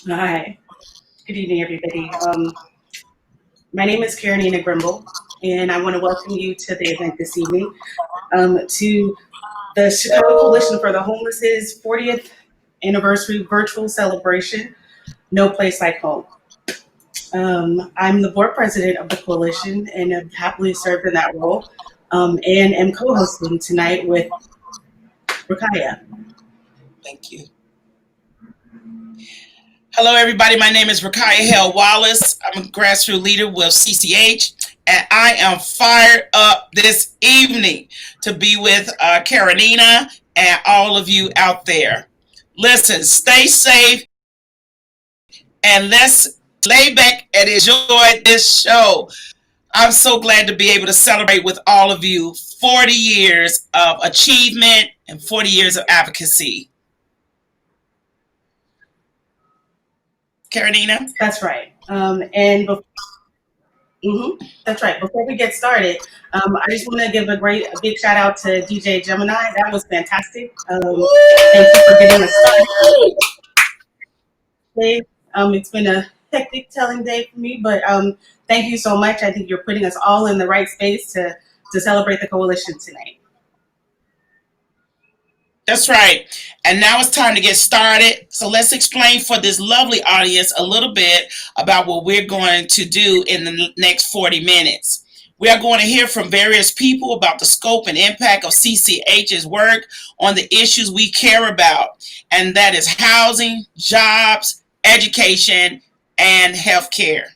Hi, good evening, everybody. My name is Karenina Grimble, and I want to welcome you to the event this evening to the Chicago Coalition for the Homeless's 40th anniversary virtual celebration, No Place Like Home. I'm the board president of the coalition and have happily served in that role and am co hosting tonight with Rakaya. Thank you. Hello, everybody. My name is Rakaya Hale Wallace. I'm a grassroots leader with CCH, and I am fired up this evening to be with Karenina and all of you out there. Listen, stay safe, and let's lay back and enjoy this show. I'm so glad to be able to celebrate with all of you 40 years of achievement and 40 years of advocacy. Karenina? That's right. That's right. Before we get started, I just want to give a big shout out to DJ Gemini. That was fantastic. Thank you for getting us started today. It's been a hectic telling day for me, but thank you so much. I think you're putting us all in the right space to celebrate the coalition tonight. That's right. And now it's time to get started. So let's explain for this lovely audience a little bit about what we're going to do in the next 40 minutes. We are going to hear from various people about the scope and impact of CCH's work on the issues we care about, and that is housing, jobs, education, and healthcare.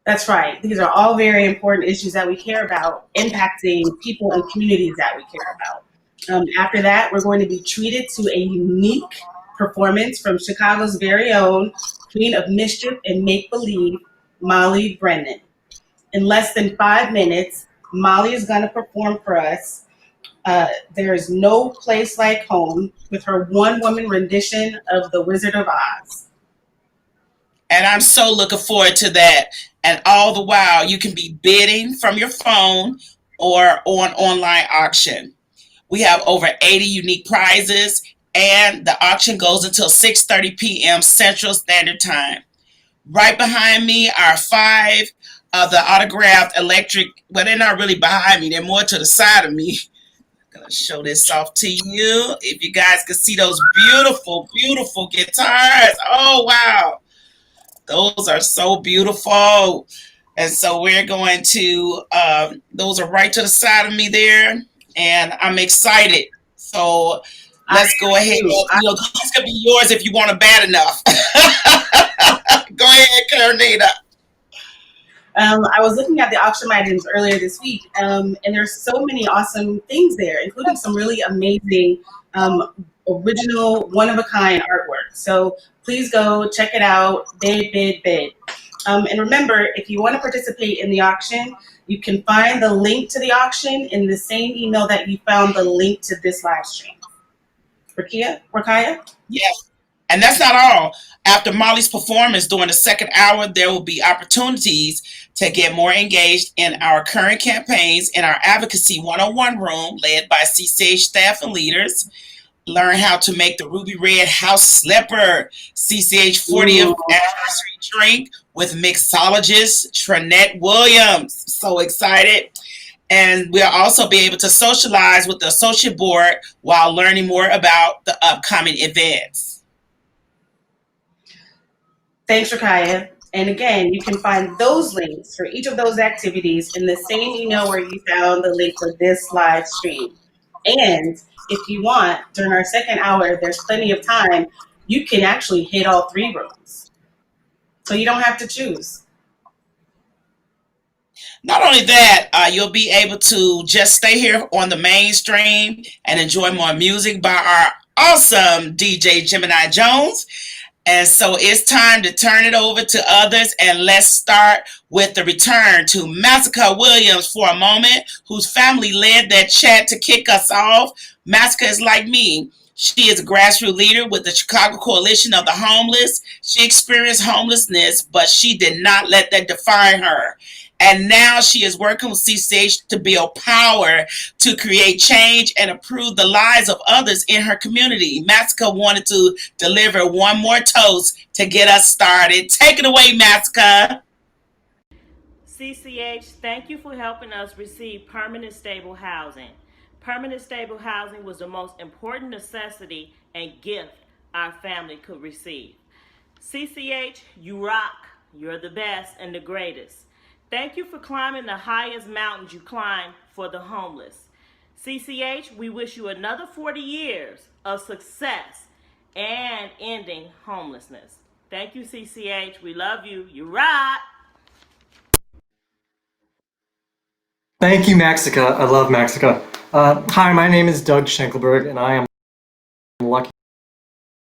That's right. These are all very important issues that we care about, impacting people and communities that we care about. After that, we're going to be treated to a unique performance from Chicago's very own Queen of Mischief and Make Believe, Molly Brennan. In less than 5 minutes, Molly is going to perform for us. There is no place like home with her one woman rendition of The Wizard of Oz. And I'm so looking forward to that. And all the while, you can be bidding from your phone or on online auction. We have over 80 unique prizes, and the auction goes until 6:30 p.m. Central Standard Time. Right behind me are five of the autographed electric, well, they're not really behind me, they're more to the side of me. I'm going to show this off to you. If you guys can see those beautiful, beautiful guitars. Oh, wow. Those are so beautiful. And so we're going to, those are right to the side of me there. And I'm excited. So let's go ahead. It's going to be yours if you want it bad enough. Go ahead, Karenina. I was looking at the auction items earlier this week, and there's so many awesome things there, including some really amazing, original, one-of-a-kind artwork. So please go check it out, bid, bid, bid. And remember, if you want to participate in the auction, you can find the link to the auction in the same email that you found the link to this live stream. Rakaya? Yes. And that's not all. After Molly's performance during the second hour, there will be opportunities to get more engaged in our current campaigns in our Advocacy 101 room led by CCH staff and leaders. Learn how to make the Ruby Red House Slipper CCH 40th anniversary drink with mixologist Trinette Williams. So excited. And we'll also be able to socialize with the associate board while learning more about the upcoming events. Thanks, Rakaya. And again, you can find those links for each of those activities in the same email where you found the link for this live stream. And if you want, during our second hour, there's plenty of time, you can actually hit all three rooms. So you don't have to choose. Not only that, you'll be able to just stay here on the mainstream and enjoy more music by our awesome DJ Gemini Jones. And so it's time to turn it over to others, and let's start with the return to Massacre Williams for a moment, whose family led that chat to kick us off. Massacre is like me. She is a grassroots leader with the Chicago Coalition of the Homeless. She experienced homelessness, but she did not let that define her. And now she is working with CCH to build power to create change and improve the lives of others in her community. Matsika wanted to deliver one more toast to get us started. Take it away, Matsika. CCH, thank you for helping us receive permanent stable housing. Permanent stable housing was the most important necessity and gift our family could receive. CCH, you rock. You're the best and the greatest. Thank you for climbing the highest mountains you climb for the homeless. CCH, we wish you another 40 years of success and ending homelessness. Thank you, CCH. We love you. You rock. Thank you, Maxica. I love Maxica. Hi, my name is Doug Schenkelberg, and I am lucky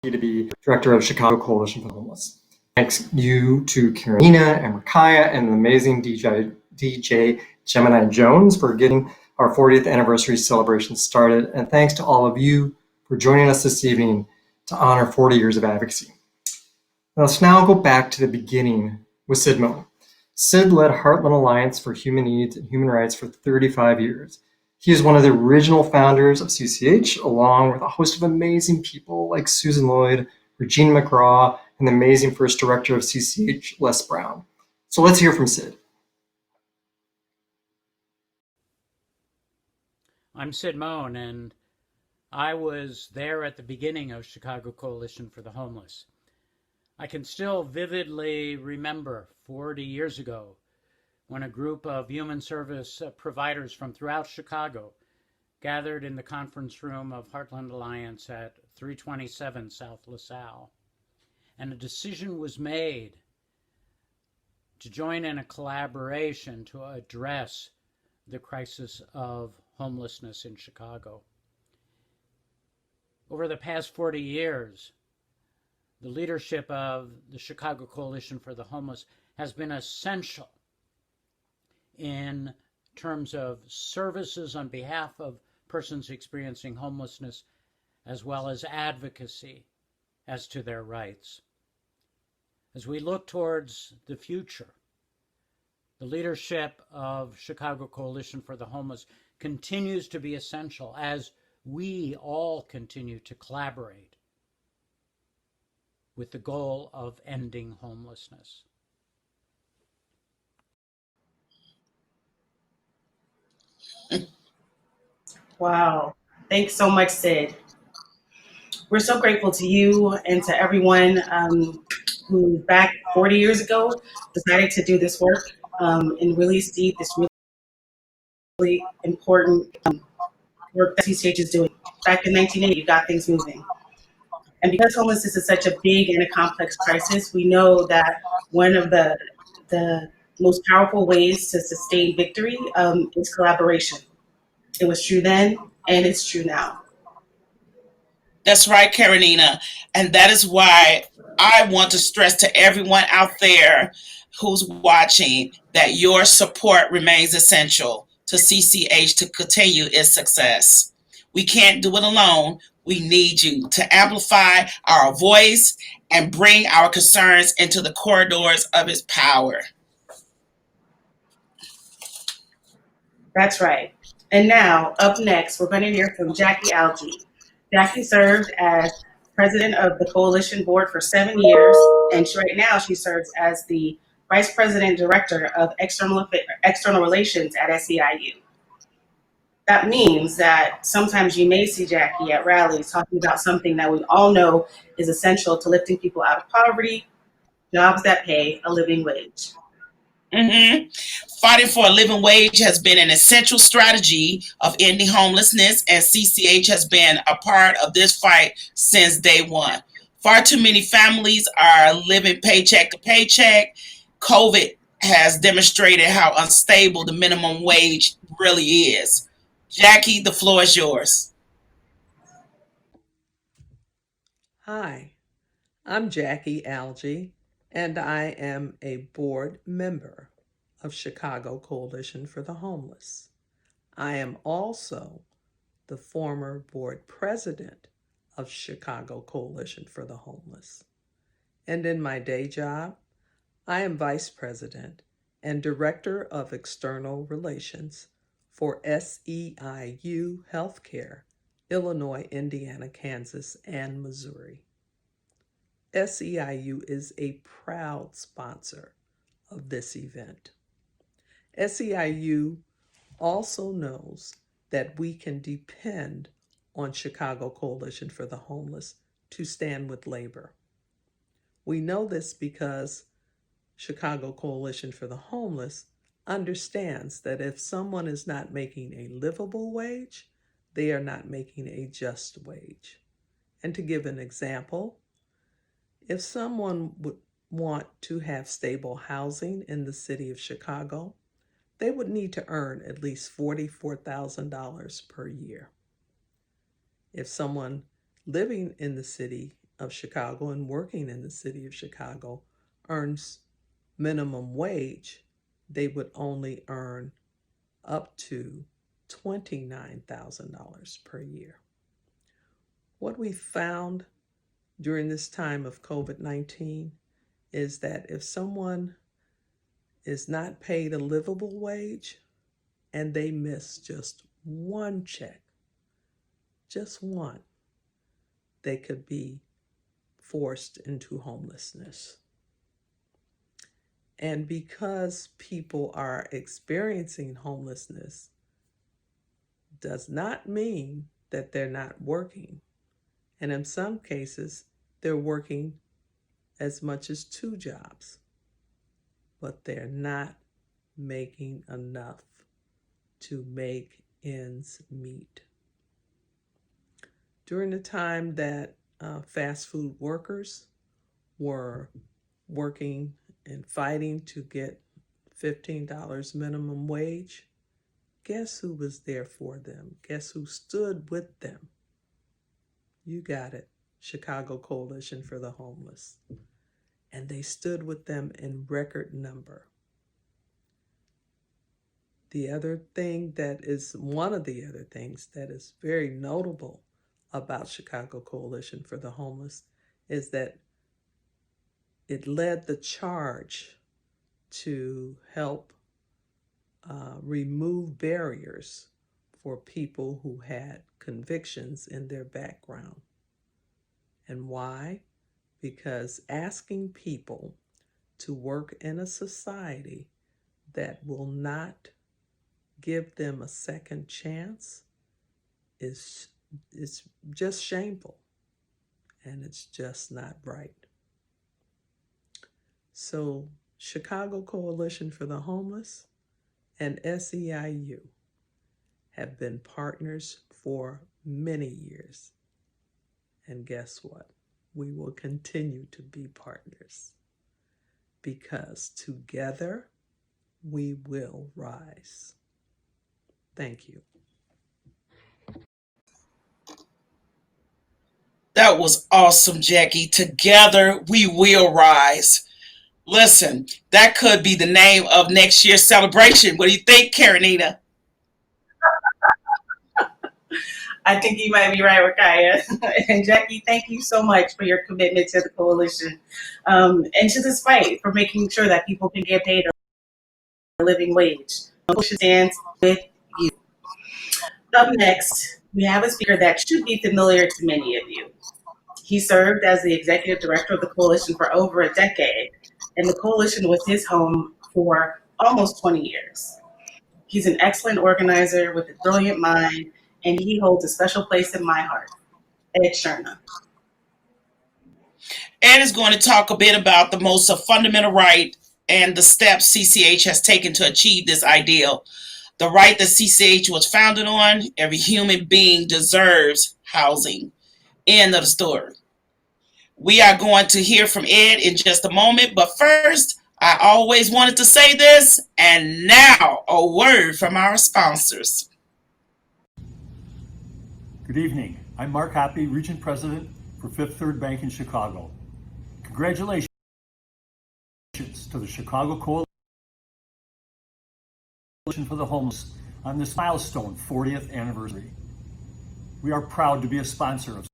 to be director of Chicago Coalition for the Homeless. Thanks you to Karenina and Rakaya and the amazing DJ Gemini Jones for getting our 40th anniversary celebration started. And thanks to all of you for joining us this evening to honor 40 years of advocacy. Let's now go back to the beginning with Sid Moen. Sid led Heartland Alliance for Human Needs and Human Rights for 35 years. He is one of the original founders of CCH, along with a host of amazing people like Susan Lloyd, Regina McGraw, and the amazing first director of CCH, Les Brown. So let's hear from Sid. I'm Sid Moen, and I was there at the beginning of Chicago Coalition for the Homeless. I can still vividly remember 40 years ago when a group of human service providers from throughout Chicago gathered in the conference room of Heartland Alliance at 327 South LaSalle. And a decision was made to join in a collaboration to address the crisis of homelessness in Chicago. Over the past 40 years, the leadership of the Chicago Coalition for the Homeless has been essential in terms of services on behalf of persons experiencing homelessness, as well as advocacy as to their rights. As we look towards the future, the leadership of Chicago Coalition for the Homeless continues to be essential as we all continue to collaborate with the goal of ending homelessness. Wow. Thanks so much, Sid. We're so grateful to you and to everyone who back 40 years ago decided to do this work and really see this really important work that CCH is doing. Back in 1980, you got things moving. And because homelessness is such a big and a complex crisis, we know that one of the most powerful ways to sustain victory is collaboration. It was true then, and it's true now. That's right, Karenina. And that is why I want to stress to everyone out there who's watching that your support remains essential to CCH to continue its success. We can't do it alone. We need you to amplify our voice and bring our concerns into the corridors of its power. That's right. And now, up next, we're going to hear from Jackie Algie. Jackie served as president of the coalition board for 7 years, and right now she serves as the vice president director of external relations at SEIU. That means that sometimes you may see Jackie at rallies talking about something that we all know is essential to lifting people out of poverty, jobs that pay a living wage. Mm-hmm. Fighting for a living wage has been an essential strategy of ending homelessness, and CCH has been a part of this fight since day one. Far too many families are living paycheck to paycheck. COVID has demonstrated how unstable the minimum wage really is. Jackie, the floor is yours. Hi, I'm Jackie Algie, and I am a board member of Chicago Coalition for the Homeless. I am also the former board president of Chicago Coalition for the Homeless. And in my day job, I am vice president and Director of External Relations for SEIU Healthcare, Illinois, Indiana, Kansas, and Missouri. SEIU is a proud sponsor of this event. SEIU also knows that we can depend on Chicago Coalition for the Homeless to stand with labor. We know this because Chicago Coalition for the Homeless understands that if someone is not making a livable wage, they are not making a just wage. And to give an example, if someone would want to have stable housing in the city of Chicago, they would need to earn at least $44,000 per year. If someone living in the city of Chicago and working in the city of Chicago earns minimum wage, they would only earn up to $29,000 per year. What we found during this time of COVID-19 is that if someone is not paid a livable wage and they miss just one check, just one, they could be forced into homelessness. And because people are experiencing homelessness does not mean that they're not working. And in some cases, they're working as much as 2 jobs, but they're not making enough to make ends meet. During the time that fast food workers were working and fighting to get $15 minimum wage, guess who was there for them? Guess who stood with them? You got it, Chicago Coalition for the Homeless. And they stood with them in record number. One of the other things that is very notable about Chicago Coalition for the Homeless is that it led the charge to help remove barriers for people who had convictions in their background. And why? Because asking people to work in a society that will not give them a second chance is just shameful, and it's just not right. So Chicago Coalition for the Homeless and SEIU have been partners for many years. And guess what? We will continue to be partners because together we will rise. Thank you. That was awesome, Jackie. Together we will rise. Listen, that could be the name of next year's celebration. What do you think, Karenina? I think you might be right, Rakaya. And Jackie, thank you so much for your commitment to the coalition and to this fight for making sure that people can get paid a living wage. Coalition stands with you. Up next, we have a speaker that should be familiar to many of you. He served as the executive director of the coalition for over a decade, and the coalition was his home for almost 20 years. He's an excellent organizer with a brilliant mind, and he holds a special place in my heart. Ed Sherna. Ed is going to talk a bit about the most fundamental right and the steps CCH has taken to achieve this ideal. The right that CCH was founded on, every human being deserves housing. End of the story. We are going to hear from Ed in just a moment, but first, I always wanted to say this, and now a word from our sponsors. Good evening. I'm Mark Hoppy, Region President for Fifth Third Bank in Chicago. Congratulations to the Chicago Coalition for the Homeless on this milestone 40th anniversary. We are proud to be a sponsor of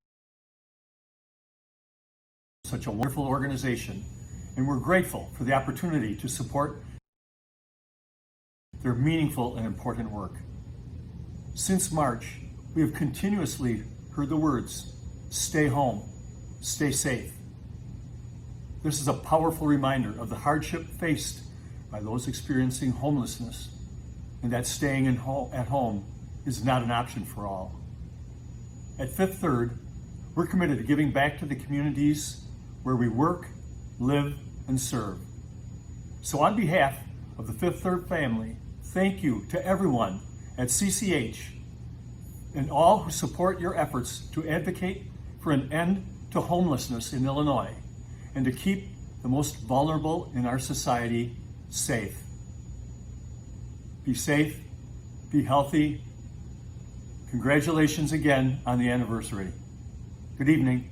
such a wonderful organization, and we're grateful for the opportunity to support their meaningful and important work. Since March, we have continuously heard the words, stay home, stay safe. This is a powerful reminder of the hardship faced by those experiencing homelessness, and that staying at home is not an option for all. At Fifth Third, we're committed to giving back to the communities where we work, live, and serve. So on behalf of the Fifth Third family, thank you to everyone at CCH and all who support your efforts to advocate for an end to homelessness in Illinois and to keep the most vulnerable in our society safe. Be safe, be healthy. Congratulations again on the anniversary. Good evening.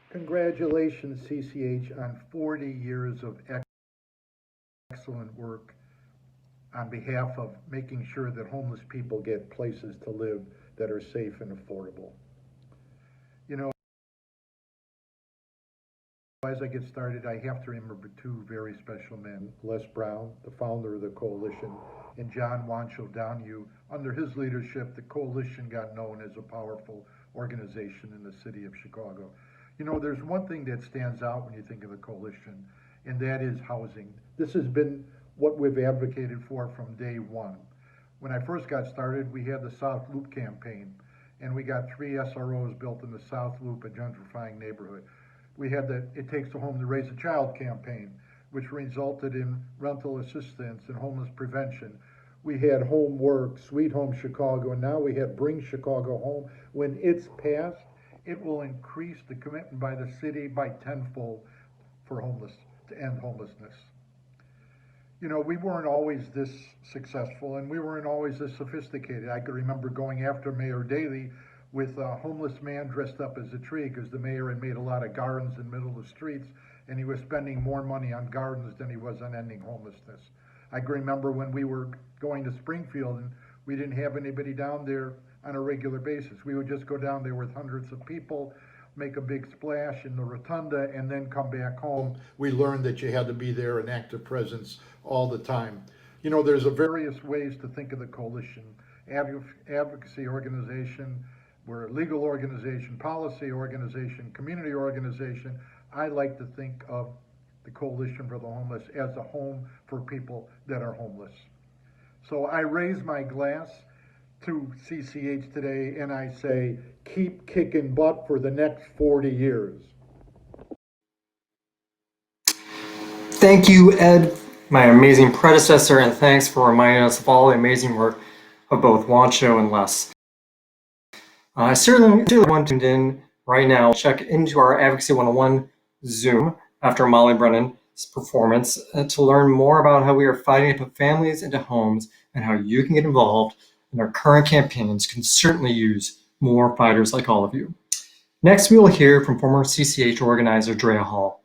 Congratulations, CCH, on 40 years of excellent work on behalf of making sure that homeless people get places to live that are safe and affordable. You know, as I get started, I have to remember two very special men, Les Brown, the founder of the coalition, and John Wancho Downey. Under his leadership, the coalition got known as a powerful organization in the city of Chicago. You know, there's one thing that stands out when you think of the coalition, and that is housing. This has been what we've advocated for from day one. When I first got started, we had the South Loop campaign, and we got 3 SROs built in the South Loop, a gentrifying neighborhood. We had the It Takes a Home to Raise a Child campaign, which resulted in rental assistance and homeless prevention. We had Home Work, Sweet Home Chicago, and now we have Bring Chicago Home. When it's passed, it will increase the commitment by the city by tenfold to end homelessness. You know, we weren't always this successful, and we weren't always this sophisticated. I could remember going after Mayor Daley with a homeless man dressed up as a tree because the mayor had made a lot of gardens in the middle of the streets, and he was spending more money on gardens than he was on ending homelessness. I can remember when we were going to Springfield and we didn't have anybody down there on a regular basis. We would just go down there with hundreds of people, make a big splash in the rotunda, and then come back home. We learned that you had to be there, an active presence all the time. You know, there's various ways to think of the coalition. Advocacy organization, we're a legal organization, policy organization, community organization. I like to think of the Coalition for the Homeless as a home for people that are homeless. So I raise my glass to CCH today and I say, keep kicking butt for the next 40 years. Thank you, Ed, my amazing predecessor, and thanks for reminding us of all the amazing work of both Wancho and Les. I certainly want to tune in right now. Check into our Advocacy 101 Zoom after Molly Brennan's performance to learn more about how we are fighting to put families into homes and how you can get involved in our current campaigns can certainly use more fighters like all of you. Next, we will hear from former CCH organizer Drea Hall.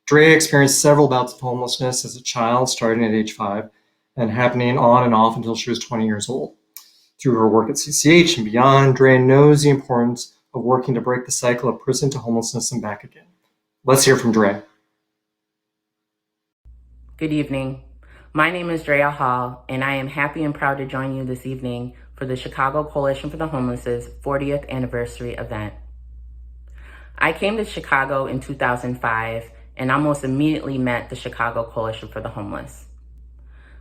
Drea experienced several bouts of homelessness as a child, starting at age 5 and happening on and off until she was 20 years old. Through her work at CCH and beyond, Drea knows the importance of working to break the cycle of prison to homelessness and back again. Let's hear from Drea. Good evening. My name is Drea Hall, and I am happy and proud to join you this evening for the Chicago Coalition for the Homeless's 40th anniversary event. I came to Chicago in 2005 and almost immediately met the Chicago Coalition for the Homeless.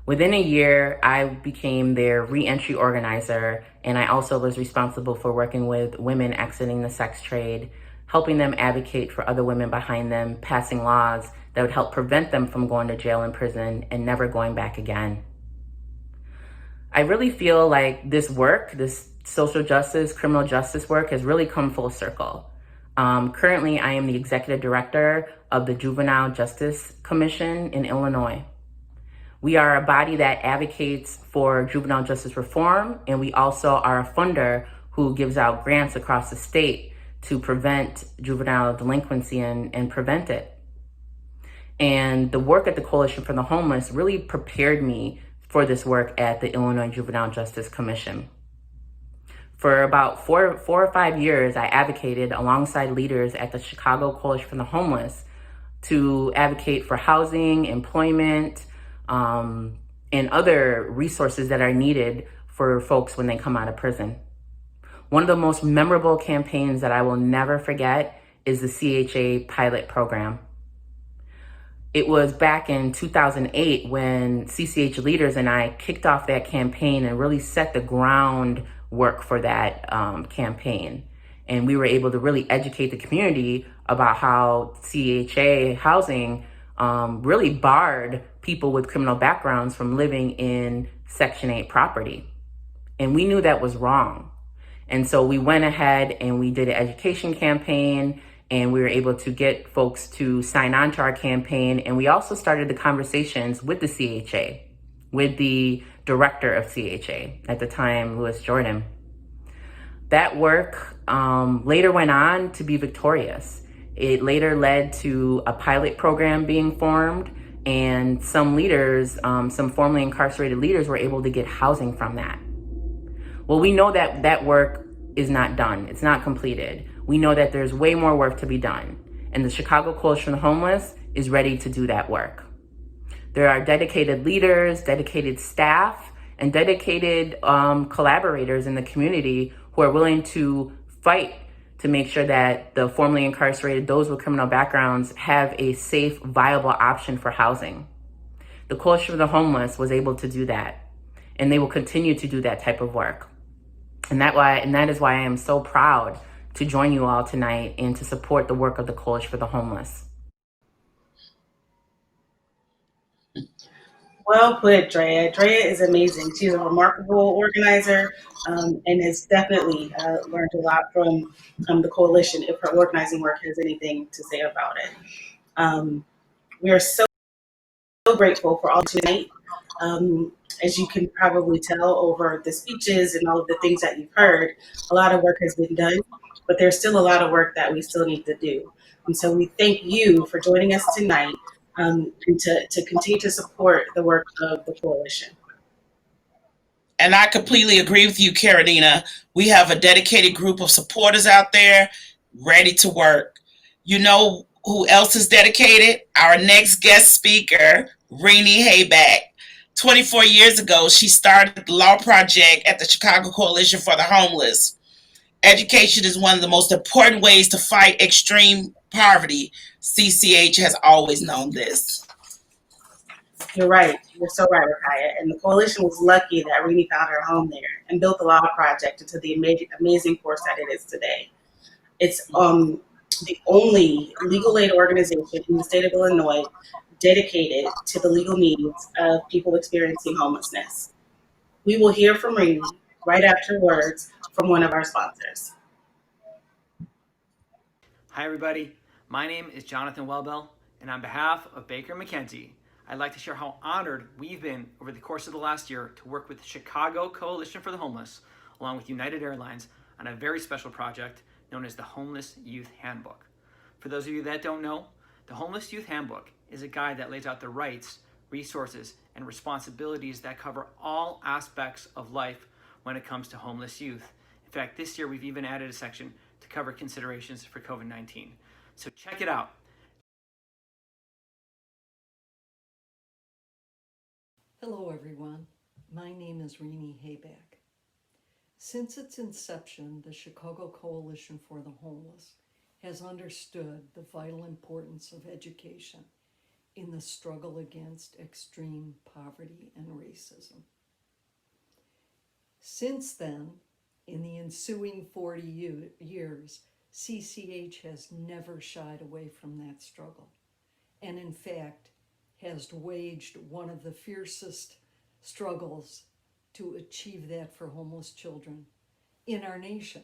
Within a year, I became their re-entry organizer, and I also was responsible for working with women exiting the sex trade, helping them advocate for other women behind them, passing laws that would help prevent them from going to jail and prison and never going back again. I really feel like this work, this social justice, criminal justice work has really come full circle. Currently, I am the executive director of the Juvenile Justice Commission in Illinois. We are a body that advocates for juvenile justice reform, and we also are a funder who gives out grants across the state to prevent juvenile delinquency and prevent it. And the work at the Coalition for the Homeless really prepared me for this work at the Illinois Juvenile Justice Commission. For about four or 5 years, I advocated alongside leaders at the Chicago Coalition for the Homeless to advocate for housing, employment, and other resources that are needed for folks when they come out of prison. One of the most memorable campaigns that I will never forget is the CHA pilot program. It was back in 2008 when CCH leaders and I kicked off that campaign and really set the groundwork for that campaign. And we were able to really educate the community about how CHA housing really barred people with criminal backgrounds from living in Section 8 property. And we knew that was wrong. And so we went ahead and we did an education campaign, and we were able to get folks to sign on to our campaign. And we also started the conversations with the CHA, with the director of CHA at the time, Louis Jordan. That work later went on to be victorious. It later led to a pilot program being formed, and some leaders, some formerly incarcerated leaders, were able to get housing from that. Well, we know that that work is not done. It's not completed. We know that there's way more work to be done. And the Chicago Coalition of the Homeless is ready to do that work. There are dedicated leaders, dedicated staff, and dedicated collaborators in the community who are willing to fight to make sure that the formerly incarcerated, those with criminal backgrounds, have a safe, viable option for housing. The Coalition of the Homeless was able to do that, and they will continue to do that type of work. And that is why I am so proud to join you all tonight and to support the work of the Coalition for the Homeless. Well put, Drea. Drea is amazing. She's a remarkable organizer and has definitely learned a lot from the coalition if her organizing work has anything to say about it. We are so grateful for all tonight. As you can probably tell over the speeches and all of the things that you've heard, a lot of work has been done, but there's still a lot of work that we still need to do. And so we thank you for joining us tonight and to continue to support the work of the coalition. And I completely agree with you, Carolina. We have a dedicated group of supporters out there ready to work. You know who else is dedicated? Our next guest speaker, Renee Hayback. 24 years ago, she started the law project at the Chicago Coalition for the Homeless. Education is one of the most important ways to fight extreme poverty. CCH has always known this. You're right. You're so right, Rakaya. And the coalition was lucky that Renee found her home there and built the law project into the amazing force that it is today. It's the only legal aid organization in the state of Illinois dedicated to the legal needs of people experiencing homelessness. We will hear from Renee right after words from one of our sponsors. Hi, everybody. My name is Jonathan Welbell, and on behalf of Baker McKenzie, I'd like to share how honored we've been over the course of the last year to work with the Chicago Coalition for the Homeless, along with United Airlines, on a very special project known as the Homeless Youth Handbook. For those of you that don't know, the Homeless Youth Handbook is a guide that lays out the rights, resources, and responsibilities that cover all aspects of life when it comes to homeless youth. In fact, this year we've even added a section to cover considerations for COVID-19. So check it out. Hello, everyone. My name is Renee Hayback. Since its inception, the Chicago Coalition for the Homeless has understood the vital importance of education in the struggle against extreme poverty and racism. Since then, in the ensuing 40 years, CCH has never shied away from that struggle, and in fact, has waged one of the fiercest struggles to achieve that for homeless children in our nation.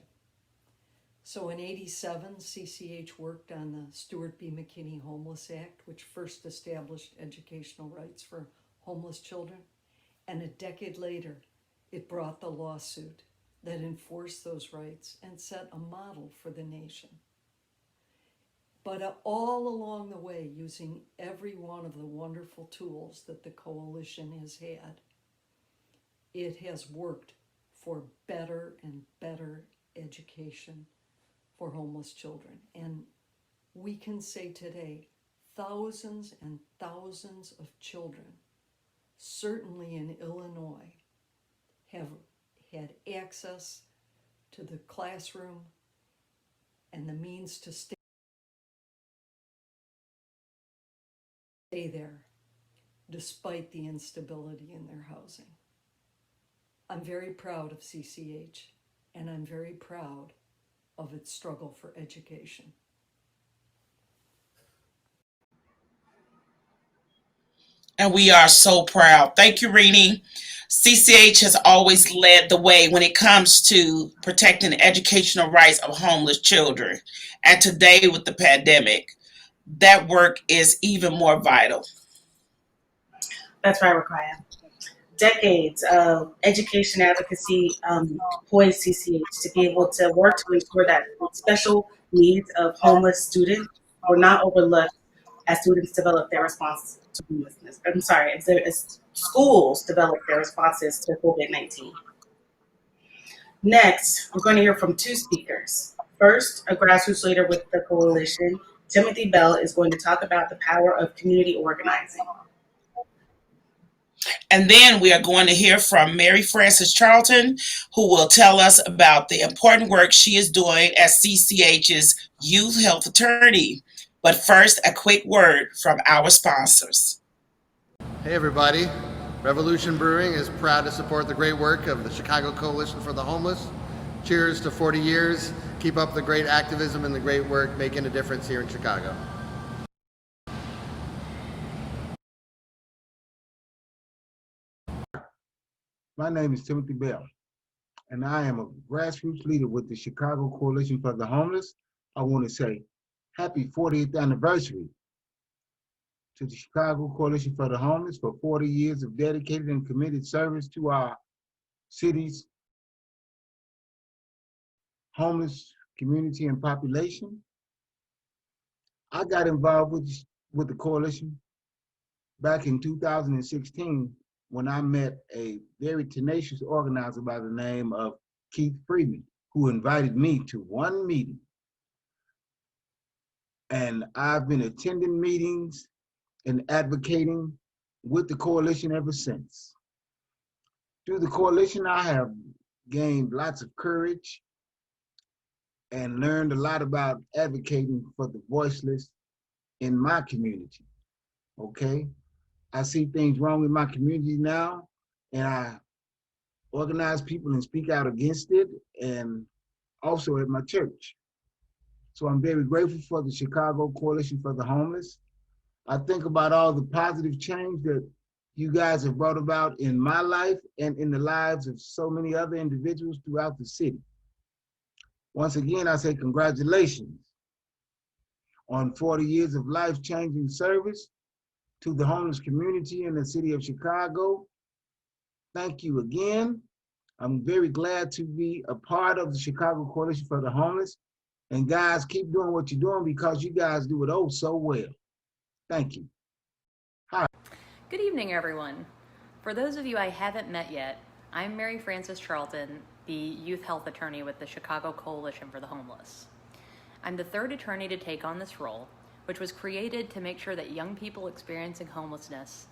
So in '87, CCH worked on the Stuart B. McKinney Homeless Act, which first established educational rights for homeless children. And a decade later, it brought the lawsuit that enforced those rights and set a model for the nation. But all along the way, using every one of the wonderful tools that the coalition has had, it has worked for better and better education for homeless children. And we can say today, thousands and thousands of children certainly in Illinois, have had access to the classroom and the means to stay there despite the instability in their housing. I'm very proud of CCH, and I'm very proud of its struggle for education. And we are so proud. Thank you, Rini. CCH has always led the way when it comes to protecting the educational rights of homeless children. And today, with the pandemic, that work is even more vital. That's right, Rakaya. Decades of education advocacy poised CCH to be able to work to ensure that special needs of homeless students were not overlooked as students develop their response to homelessness. I'm sorry, as schools develop their responses to COVID-19. Next, we're going to hear from two speakers. First, a grassroots leader with the coalition, Timothy Bell, is going to talk about the power of community organizing. And then we are going to hear from Mary Frances Charlton, who will tell us about the important work she is doing as CCH's youth health attorney. But first, a quick word from our sponsors. Hey everybody, Revolution Brewing is proud to support the great work of the Chicago Coalition for the Homeless. Cheers to 40 years. Keep up the great activism and the great work making a difference here in Chicago. My name is Timothy Bell, and I am a grassroots leader with the Chicago Coalition for the Homeless. I want to say happy 40th anniversary to the Chicago Coalition for the Homeless for 40 years of dedicated and committed service to our city's homeless community and population. I got involved with the coalition back in 2016 when I met a very tenacious organizer by the name of Keith Freeman, who invited me to one meeting. And I've been attending meetings and advocating with the coalition ever since. Through the coalition, I have gained lots of courage and learned a lot about advocating for the voiceless in my community, okay? I see things wrong in my community now, and I organize people and speak out against it, and also at my church. So I'm very grateful for the Chicago Coalition for the Homeless. I think about all the positive change that you guys have brought about in my life and in the lives of so many other individuals throughout the city. Once again, I say congratulations on 40 years of life-changing service to the homeless community in the city of Chicago. Thank you again. I'm very glad to be a part of the Chicago Coalition for the Homeless. And guys, keep doing what you're doing because you guys do it oh so well. Thank you. Hi. Good evening, everyone. For those of you I haven't met yet, I'm Mary Frances Charlton, the youth health attorney with the Chicago Coalition for the Homeless. I'm the third attorney to take on this role, which was created to make sure that young people experiencing homelessness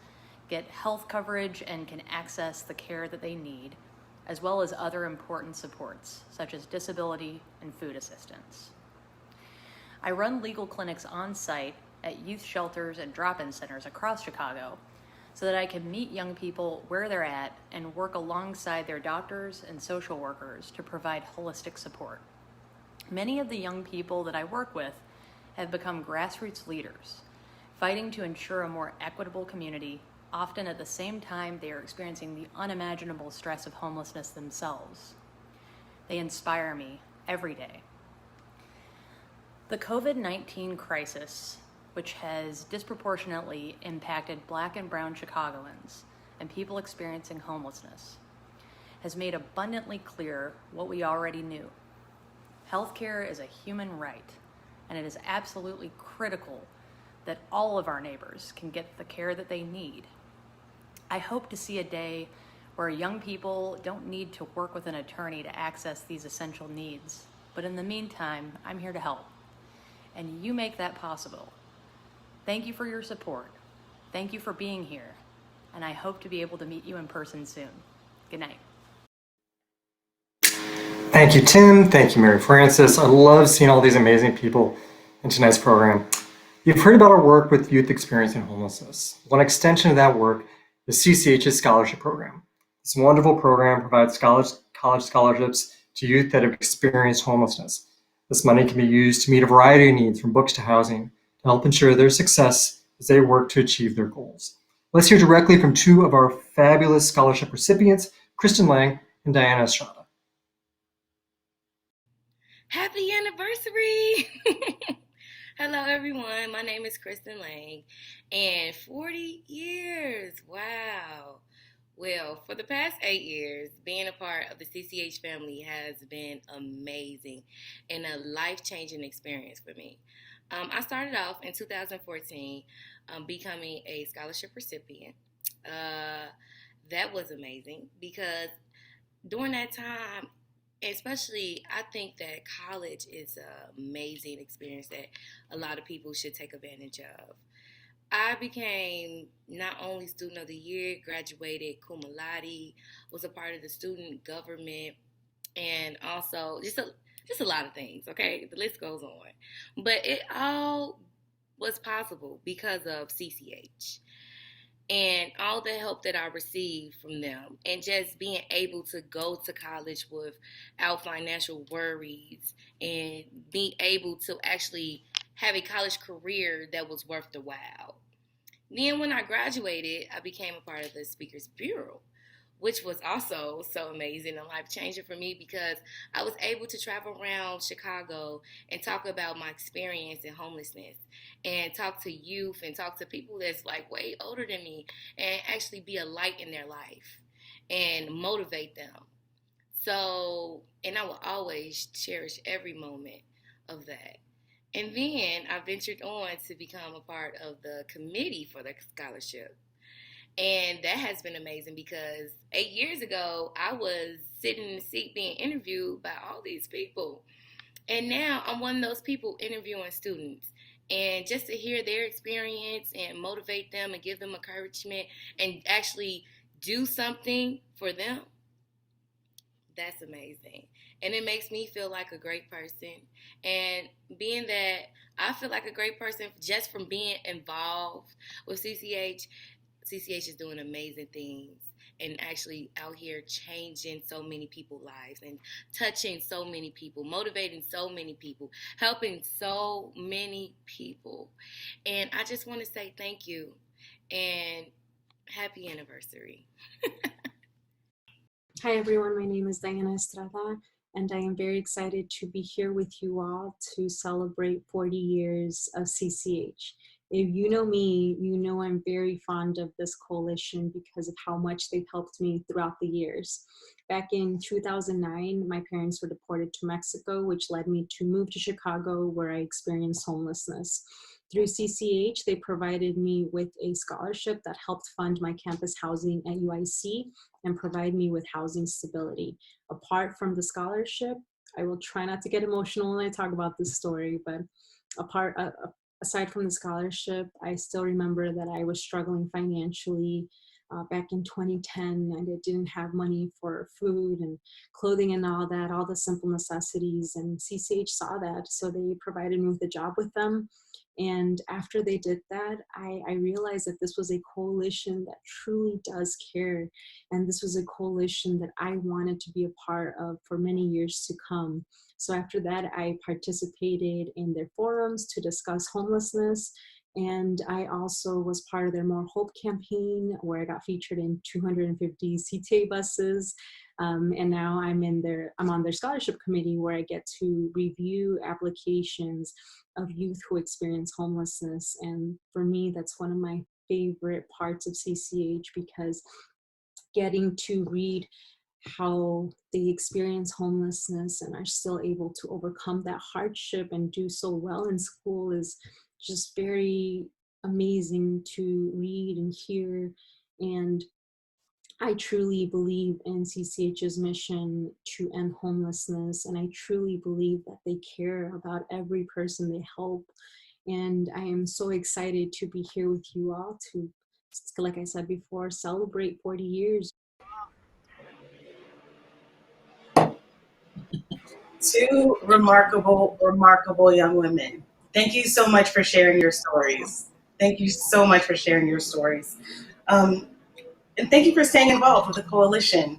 get health coverage and can access the care that they need, as well as other important supports, such as disability and food assistance. I run legal clinics on site at youth shelters and drop-in centers across Chicago so that I can meet young people where they're at and work alongside their doctors and social workers to provide holistic support. Many of the young people that I work with have become grassroots leaders, fighting to ensure a more equitable community, often at the same time they are experiencing the unimaginable stress of homelessness themselves. They inspire me every day. The COVID-19 crisis, which has disproportionately impacted Black and brown Chicagoans and people experiencing homelessness, has made abundantly clear what we already knew. Healthcare is a human right, and it is absolutely critical that all of our neighbors can get the care that they need. I hope to see a day where young people don't need to work with an attorney to access these essential needs, but in the meantime, I'm here to help, and you make that possible. Thank you for your support. Thank you for being here. and I hope to be able to meet you in person soon. Good night. Thank you, Tim. Thank you, Mary Frances. I love seeing all these amazing people in tonight's program. You've heard about our work with youth experiencing homelessness. One extension of that work is CCH's scholarship program. This wonderful program provides college scholarships to youth that have experienced homelessness. This money can be used to meet a variety of needs, from books to housing, to help ensure their success as they work to achieve their goals. Let's hear directly from two of our fabulous scholarship recipients, Kristen Lang and Diana Estrada. Happy anniversary! Hello, everyone. My name is Kristen Lang, and 40 years. Wow. Well, for the past 8 years, being a part of the CCH family has been amazing and a life-changing experience for me. I started off in 2014 becoming a scholarship recipient. That was amazing because during that time, especially, I think that college is an amazing experience that a lot of people should take advantage of. I became not only student of the year, graduated cum laude, was a part of the student government, and also just a lot of things. Okay, the list goes on, but it all was possible because of CCH and all the help that I received from them, and just being able to go to college without financial worries and being able to actually have a college career that was worth the while. Then when I graduated, I became a part of the Speakers Bureau, which was also so amazing and life changing for me because I was able to travel around Chicago and talk about my experience in homelessness and talk to youth and talk to people that's like way older than me and actually be a light in their life and motivate them. So, and I will always cherish every moment of that. And then I ventured on to become a part of the committee for the scholarship. And that has been amazing because 8 years ago, I was sitting in the seat being interviewed by all these people. And now I'm one of those people interviewing students. And just to hear their experience and motivate them and give them encouragement and actually do something for them, that's amazing. And it makes me feel like a great person. And being that I feel like a great person just from being involved with CCH, CCH is doing amazing things and actually out here changing so many people's lives and touching so many people, motivating so many people, helping so many people. And I just want to say thank you and happy anniversary. Hi everyone, my name is Diana Estrada, and I am very excited to be here with you all to celebrate 40 years of CCH. If you know me, you know I'm very fond of this coalition because of how much they've helped me throughout the years. Back in 2009, my parents were deported to Mexico, which led me to move to Chicago, where I experienced homelessness. Through CCH, they provided me with a scholarship that helped fund my campus housing at UIC and provide me with housing stability. Apart from the scholarship, I will try not to get emotional when I talk about this story, but aside from the scholarship, I still remember that I was struggling financially back in 2010, and I didn't have money for food and clothing and all that, all the simple necessities, and CCH saw that, so they provided me with a job with them. And after they did that, I realized that this was a coalition that truly does care. And this was a coalition that I wanted to be a part of for many years to come. So after that, I participated in their forums to discuss homelessness. And I also was part of their More Hope campaign, where I got featured in 250 CTA buses. And now I'm on their scholarship committee, where I get to review applications of youth who experience homelessness. And for me, that's one of my favorite parts of CCH, because getting to read how they experience homelessness and are still able to overcome that hardship and do so well in school is just very amazing to read and hear. And I truly believe in CCH's mission to end homelessness, and I truly believe that they care about every person they help. And I am so excited to be here with you all to like I said before, celebrate 40 years. Two remarkable young women. Thank you so much for sharing your stories. Thank you so much for sharing your stories. Um, and thank you for staying involved with the coalition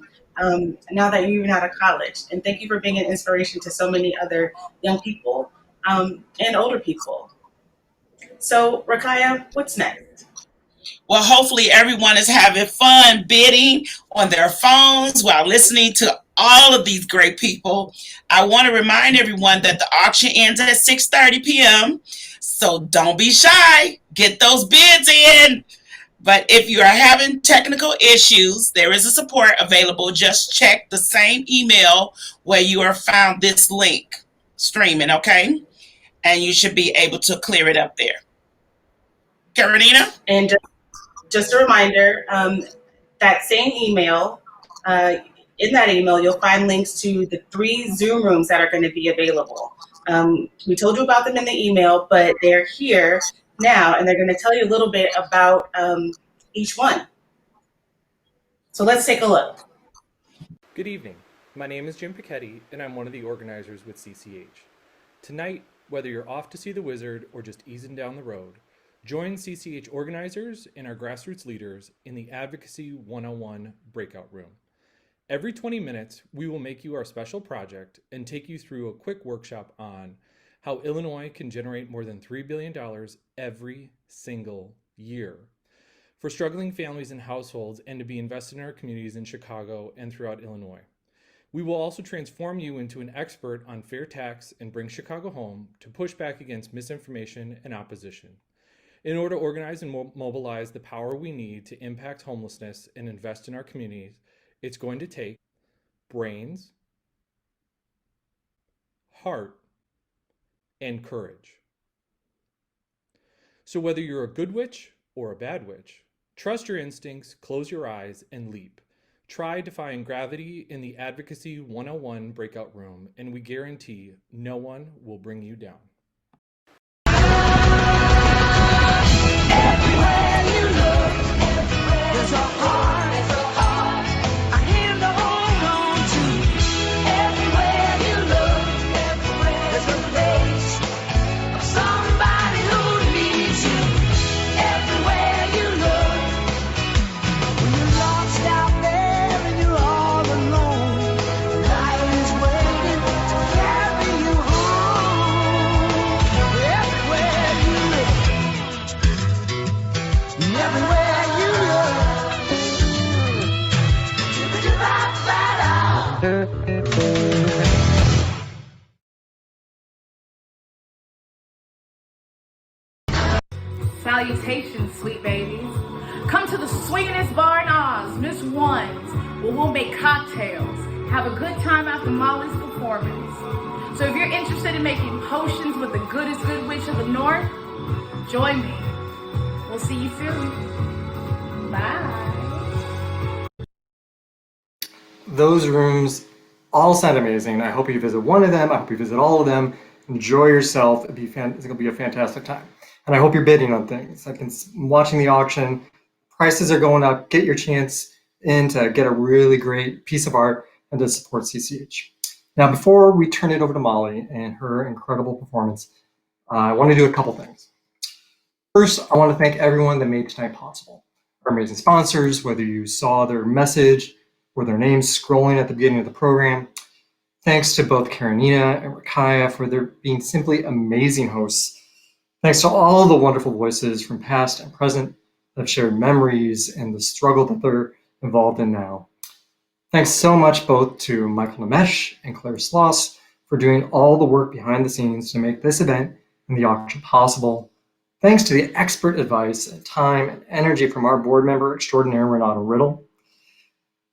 now that you're even out of college. And thank you for being an inspiration to so many other young people and older people. So, Rakaya, what's next? Well, hopefully everyone is having fun bidding on their phones while listening to all of these great people. I want to remind everyone that the auction ends at 6:30 p.m. So don't be shy. Get those bids in. But if you are having technical issues, there is a support available. Just check the same email where you are found this link streaming, okay? And you should be able to clear it up there. Carolina? And just a reminder, that same email, in that email, you'll find links to the 3 Zoom rooms that are going to be available. We told you about them in the email, but they're here now, and they're going to tell you a little bit about each one. So let's take a look. Good evening. My name is Jim Pichetti, and I'm one of the organizers with CCH. Tonight, whether you're off to see the wizard or just easing down the road, join CCH organizers and our grassroots leaders in the Advocacy 101 breakout room. Every 20 minutes, we will make you our special project and take you through a quick workshop on how Illinois can generate more than $3 billion every single year for struggling families and households and to be invested in our communities in Chicago and throughout Illinois. We will also transform you into an expert on fair tax and bring Chicago home to push back against misinformation and opposition. In order to organize and mobilize the power we need to impact homelessness and invest in our communities, it's going to take brains, heart, and courage. So whether you're a good witch or a bad witch, trust your instincts, close your eyes, and leap. Try defying gravity in the Advocacy 101 breakout room, and we guarantee no one will bring you down. Everywhere you look, there's a heart, a hand to hold on to. Everywhere you look, there's a face of somebody who needs you. Everywhere you look, when you're lost out there and you're all alone, life is waiting to carry you home. Everywhere you look. Everywhere you look, Salutations, sweet babies. Come to the swingin'est bar in Oz, Miss Ones, where we'll make cocktails, have a good time after Molly's performance. So if you're interested in making potions with the goodest good witch of the north, join me. We'll see you soon. Bye. Those rooms all sound amazing. I hope you visit one of them. I hope you visit all of them. Enjoy yourself. It's going to be a fantastic time. And I hope you're bidding on things. I've been watching the auction. Prices are going up. Get your chance in to get a really great piece of art and to support CCH. Now, before we turn it over to Molly and her incredible performance, I want to do a couple things. First, I want to thank everyone that made tonight possible. Our amazing sponsors, whether you saw their message or their names scrolling at the beginning of the program. Thanks to both Karenina and Rakaya for their being simply amazing hosts. Thanks to all the wonderful voices from past and present that have shared memories and the struggle that they're involved in now. Thanks so much both to Michael Namesh and Claire Sloss for doing all the work behind the scenes to make this event and the auction possible. Thanks to the expert advice and time and energy from our board member extraordinaire, Renato Riddle.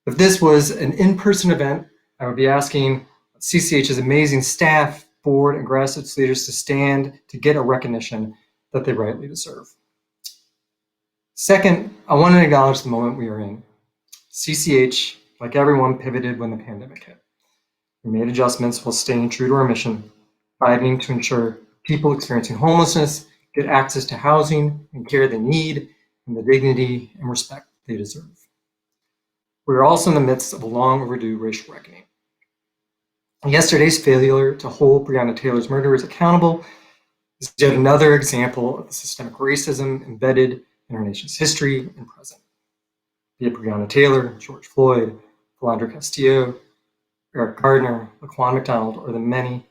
If this was an in-person event, I would be asking CCH's amazing staff, board, and grassroots leaders to stand to get a recognition that they rightly deserve. Second, I want to acknowledge the moment we are in. CCH, like everyone, pivoted when the pandemic hit. We made adjustments while staying true to our mission, fighting to ensure people experiencing homelessness get access to housing and care they need, and the dignity and respect they deserve. We are also in the midst of a long overdue racial reckoning. Yesterday's failure to hold Breonna Taylor's murderers accountable is yet another example of the systemic racism embedded in our nation's history and present. Be it Breonna Taylor, George Floyd, Philando Castillo, Eric Gardner, Laquan McDonald, or the many,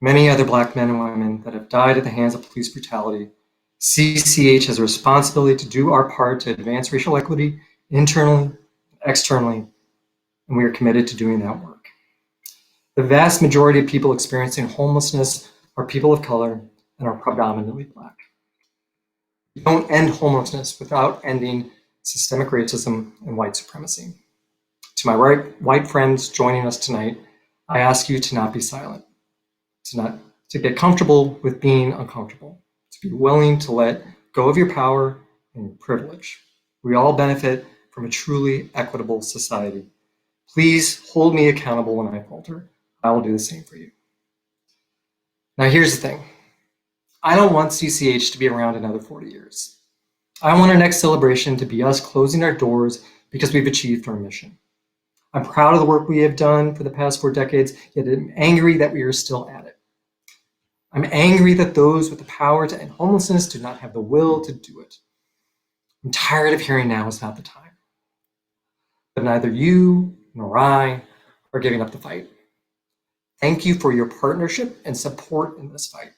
many other Black men and women that have died at the hands of police brutality, CCH has a responsibility to do our part to advance racial equity internally, externally, and we are committed to doing that work. The vast majority of people experiencing homelessness are people of color and are predominantly Black. We don't end homelessness without ending systemic racism and white supremacy. To my white friends joining us tonight, I ask you to not be silent, to get comfortable with being uncomfortable, to be willing to let go of your power and your privilege. We all benefit from a truly equitable society. Please hold me accountable when I falter. I will do the same for you. Now here's the thing. I don't want CCH to be around another 40 years. I want our next celebration to be us closing our doors because we've achieved our mission. I'm proud of the work we have done for the past 4 decades, yet I'm angry that we are still at it. I'm angry that those with the power to end homelessness do not have the will to do it. I'm tired of hearing now is not the time. But neither you nor I are giving up the fight. Thank you for your partnership and support in this fight.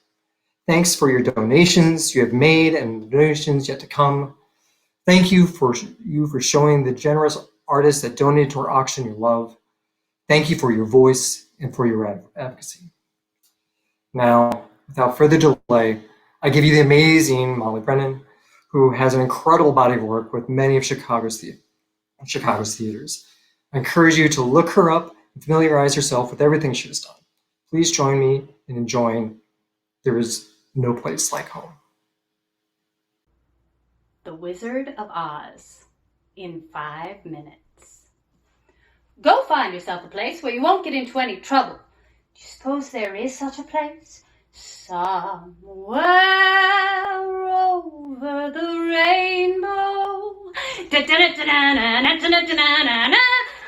Thanks for your donations you have made and donations yet to come. Thank you for showing the generous artists that donated to our auction your love. Thank you for your voice and for your advocacy. Now, without further delay, I give you the amazing Molly Brennan, who has an incredible body of work with many of Chicago's theaters. I encourage you to look her up and familiarize yourself with everything she has done. Please join me in enjoying There Is No Place Like Home. The Wizard of Oz in 5 minutes. Go find yourself a place where you won't get into any trouble. Do you suppose there is such a place? Somewhere over the rainbow.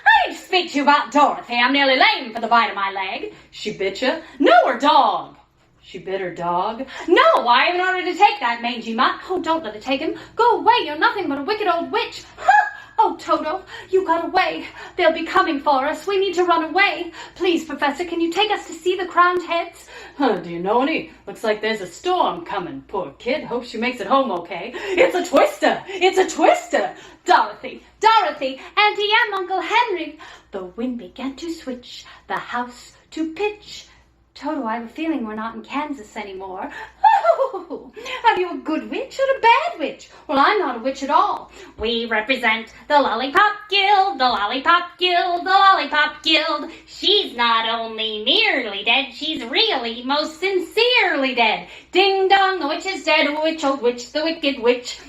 I need to speak to you about Dorothy. I'm nearly lame for the bite of my leg. She bit you? No, her dog. She bit her dog? No, I haven't ordered to take that mangy mutt. Oh, don't let it take him. Go away, you're nothing but a wicked old witch. Ha! Oh, Toto, you got away. They'll be coming for us. We need to run away. Please, Professor, can you take us to see the crowned heads? Do you know any? Looks like there's a storm coming. Poor kid. Hope she makes it home okay. It's a twister. It's a twister. Dorothy, Dorothy, Auntie Em, Uncle Henry. The wind began to switch, the house to pitch. Toto, I have a feeling we're not in Kansas anymore. Oh, are you a good witch or a bad witch? Well, I'm not a witch at all. We represent the Lollipop Guild, the Lollipop Guild, the Lollipop Guild. She's not only nearly dead, she's really most sincerely dead. Ding dong, the witch is dead, witch, old witch, the wicked witch.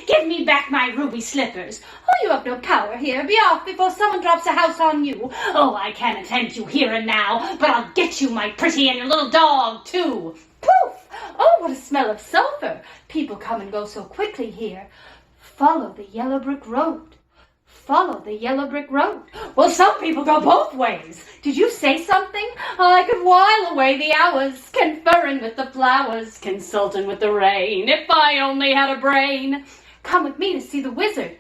Give me back my ruby slippers. Oh, you have no power here. Be off before someone drops a house on you. Oh, I can't attend you here and now, but I'll get you, my pretty, and your little dog, too. Poof! Oh, what a smell of sulfur. People come and go so quickly here. Follow the yellow brick road. Follow the yellow brick road. Well, some people go both ways. Did you say something? I could while away the hours, conferring with the flowers, consulting with the rain, if I only had a brain. Come with me to see the wizard.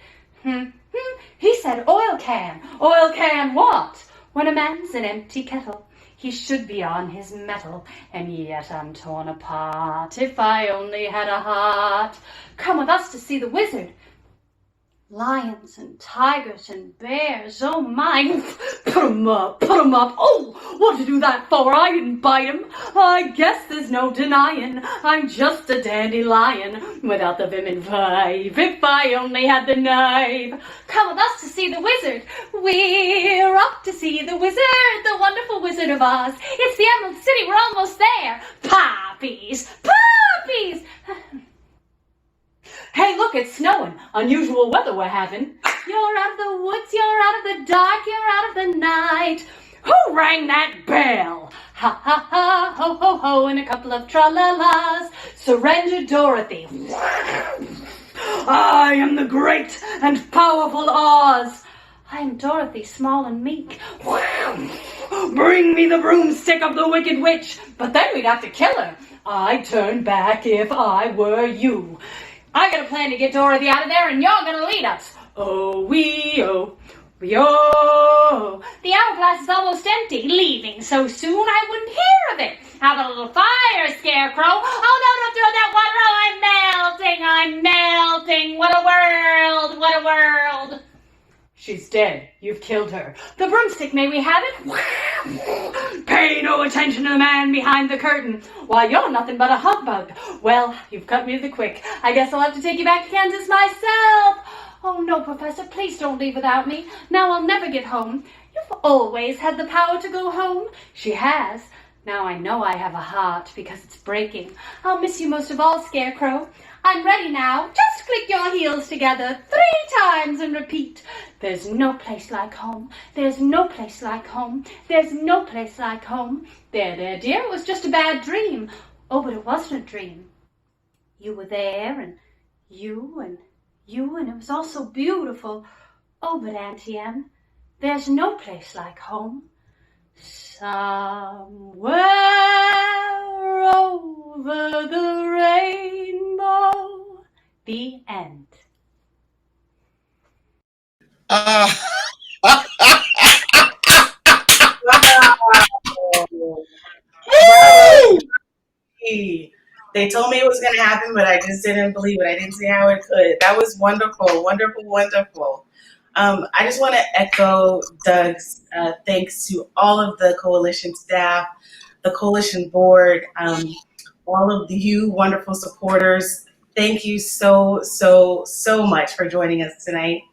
He said oil can. Oil can what? When a man's an empty kettle, he should be on his mettle, and yet I'm torn apart. If I only had a heart. Come with us to see the wizard. Lions and tigers and bears, oh my, put 'em up, put 'em up. Oh, what'd you do that for? I didn't bite 'em. I guess there's no denying, I'm just a dandelion without the vim and vibe. If I only had the knife. Come with us to see the wizard. We're off to see the wizard, the wonderful Wizard of Oz. It's the Emerald City, we're almost there. Poppies, poppies. Hey, look, it's snowing. Unusual weather we're having. You're out of the woods, you're out of the dark, you're out of the night. Who rang that bell? Ha ha ha, ho ho ho, and a couple of tra-la-las. Surrender, Dorothy. I am the great and powerful Oz. I am Dorothy, small and meek. Bring me the broomstick of the Wicked Witch. But then we'd have to kill her. I'd turn back if I were you. I got a plan to get Dorothy out of there, and you're gonna lead us. Oh, wee-oh. Yo! The hourglass is almost empty. Leaving so soon I wouldn't hear of it. How about a little fire, Scarecrow? Oh, no, don't throw that water. Oh, I'm melting. What a world. She's dead. You've killed her. The broomstick, may we have it? Pay no attention to the man behind the curtain. Why, you're nothing but a humbug. Well, you've cut me to the quick. I guess I'll have to take you back to Kansas myself. Oh, no, Professor, please don't leave without me. Now I'll never get home. You've always had the power to go home. She has. Now I know I have a heart because it's breaking. I'll miss you most of all, Scarecrow. I'm ready now. Just click your heels together 3 times and repeat. There's no place like home. There's no place like home. There's no place like home. There, dear, it was just a bad dream. Oh, but it wasn't a dream. You were there, and you, and it was all so beautiful. Oh, but Auntie Em, there's no place like home. Somewhere over the rainbow. The end. They told me it was going to happen, but I just didn't believe it. I didn't see how it could. That was wonderful. I just want to echo Doug's thanks to all of the coalition staff, the coalition board, all of you wonderful supporters. Thank you so much for joining us tonight.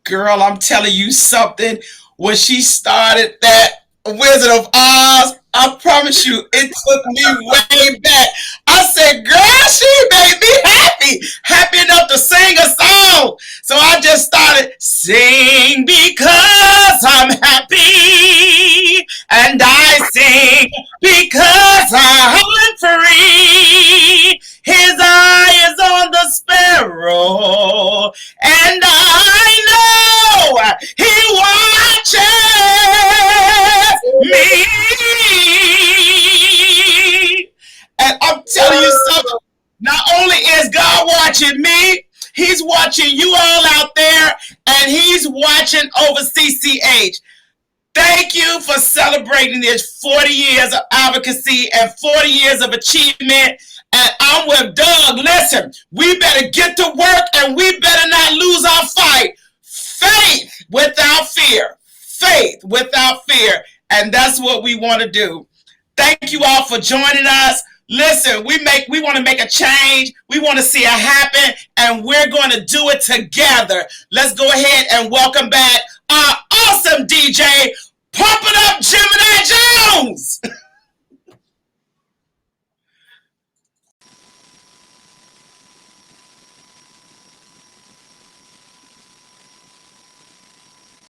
Girl, I'm telling you something. When she started that Wizard of Oz, I promise you, it took me way back. I said, girl, she made me happy enough to sing a song. So I just started sing because I'm happy, and I sing because I'm free. His eye is on the sparrow, and I know he watches me. And I'm telling you something, not only is God watching me, he's watching you all out there, and he's watching over CCH. Thank you for celebrating this 40 years of advocacy and 40 years of achievement. And I'm with Doug. Listen, we better get to work, and we better not lose our fight. Faith without fear. Faith without fear. And that's what we want to do. Thank you all for joining us. Listen, we want to make a change. We want to see it happen, and we're going to do it together. Let's go ahead and welcome back our awesome DJ. Pump it up, Jay!